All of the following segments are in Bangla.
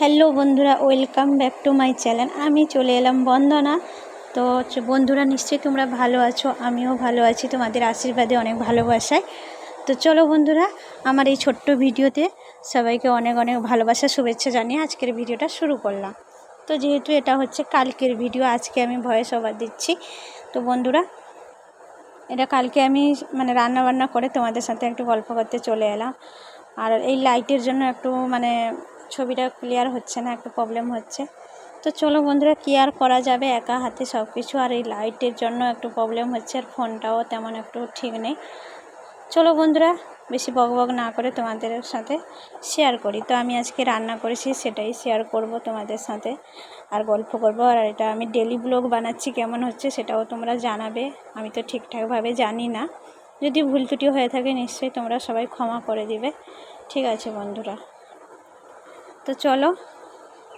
হ্যালো বন্ধুরা, welcome back to my channel. আমি চলে এলাম বন্দনা। তো বন্ধুরা, নিশ্চয়ই তোমরা ভালো আছো, আমিও ভালো আছি তোমাদের আশীর্বাদে, অনেক ভালোবাসায়। তো চলো বন্ধুরা, আমার এই ছোট্ট ভিডিওতে সবাইকে অনেক অনেক ভালোবাসা শুভেচ্ছা জানিয়ে আজকের ভিডিওটা শুরু করলাম। তো যেহেতু এটা হচ্ছে কালকের ভিডিও, আজকে আমি ভয়েস ওভার দিচ্ছি। তো বন্ধুরা, এটা কালকে আমি রান্না বান্না করে তোমাদের সাথে একটু গল্প করতে চলে এলাম। আর এই লাইটের জন্য একটু ছবিটা ক্লিয়ার হচ্ছে না, একটু প্রবলেম হচ্ছে। তো চলো বন্ধুরা, কি আর করা যাবে, একা হাতে সব কিছু। আর এই লাইটের জন্য একটু প্রবলেম হচ্ছে, আর ফোনটাও তেমন একটু ঠিক নেই। চলো বন্ধুরা, বেশি বকবক না করে তোমাদের সাথে শেয়ার করি। তো আমি আজকে রান্না করেছি, সেটাই শেয়ার করব তোমাদের সাথে, আর গল্প করব। আর এটা আমি ডেলি ব্লগ বানাচ্ছি, কেমন হচ্ছে সেটাও তোমরা জানাবে। আমি তো ঠিকঠাকভাবে জানি না, যদি ভুল ত্রুটি হয়ে থাকে নিশ্চয়ই তোমরা সবাই ক্ষমা করে দিবে। ঠিক আছে বন্ধুরা, তো চলো,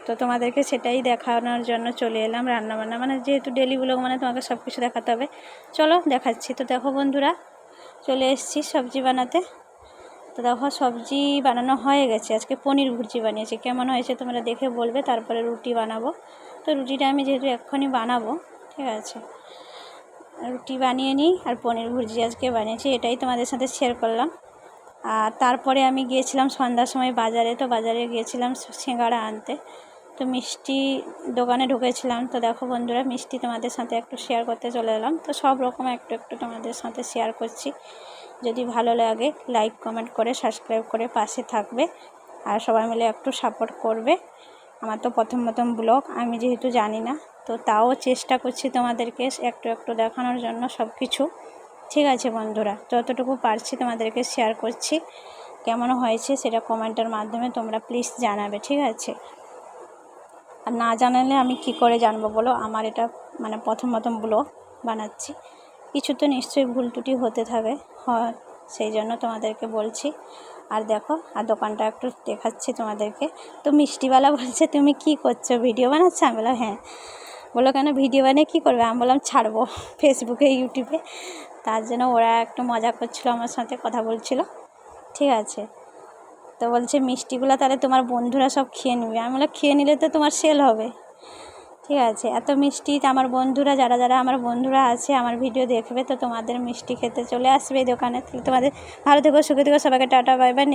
তো তোমাদেরকে সেটাই দেখানোর জন্য চলে এলাম। রান্নাবান্না যেহেতু ডেলি ব্লগ তোমাকে সব কিছু দেখাতে হবে, চলো দেখাচ্ছি। তো দেখো বন্ধুরা, চলে এসেছি সবজি বানাতে। তো দেখো, সবজি বানানো হয়ে গেছে। আজকে পনির ভুর্জি বানিয়েছি, কেমন হয়েছে তোমরা দেখে বলবে। তারপরে রুটি বানাবো। তো রুটিটা আমি যেহেতু এক্ষুনি বানাবো, ঠিক আছে, রুটি বানিয়ে নিই। আর পনির ভুর্জি আজকে বানিয়েছি, এটাই তোমাদের সাথে শেয়ার করলাম। আর তারপরে আমি গিয়েছিলাম সন্ধ্যার সময় বাজারে। তো বাজারে গিয়েছিলাম সিঙ্গাড়া আনতে। তো মিষ্টি দোকানে ঢুকেছিলাম। তো দেখো বন্ধুরা, মিষ্টি তোমাদের সাথে একটু শেয়ার করতে চলে এলাম। তো সব রকম একটু একটু তোমাদের সাথে শেয়ার করছি। যদি ভালো লাগে লাইক কমেন্ট করে সাবস্ক্রাইব করে পাশে থাকবে, আর সবাই মিলে একটু সাপোর্ট করবে। আমার তো প্রথম ব্লগ, আমি যেহেতু জানি না, তো তাও চেষ্টা করছি তোমাদেরকে একটু একটু দেখানোর জন্য সব কিছু। ঠিক আছে বন্ধুরা, যতটুকু পারছি তোমাদেরকে শেয়ার করছি। কেমন হয়েছে সেটা কমেন্টের মাধ্যমে তোমরা প্লিজ জানাবে, ঠিক আছে। আর না জানালে আমি কি করে জানবো বলো, আমার এটা প্রথম ব্লগ বানাচ্ছি, কিছু তো নিশ্চয়ই ভুল ত্রুটি হতে থাকে, হয়, সেই জন্য তোমাদেরকে বলছি। আর দেখো, আর দোকানটা একটু দেখাচ্ছি তোমাদেরকে। তো মিষ্টিওয়ালা বলছে, তুমি কি করছো, ভিডিও বানাচ্ছো? আমি বললাম হ্যাঁ। বললো, কেন ভিডিও বানিয়ে কী করবে? আমি বললাম ছাড়বো ফেসবুকে, ইউটিউবে। তার জন্য ওরা একটু মজা করছিলো, আমার সাথে কথা বলছিল, ঠিক আছে। তো বলছে, মিষ্টিগুলো তাহলে তোমার বন্ধুরা সব খেয়ে নেবে। আমি বললাম, খেয়ে নিলে তো তোমার সেল হবে, ঠিক আছে। এত মিষ্টি আমার বন্ধুরা, যারা যারা আমার বন্ধুরা আছে আমার ভিডিও দেখবে, তো তোমাদের মিষ্টি খেতে চলে আসবে এই দোকানে। তাহলে তোমাদের ভালো থেকো, সুখে থেকো, সবাইকে টাটা বাই বাই।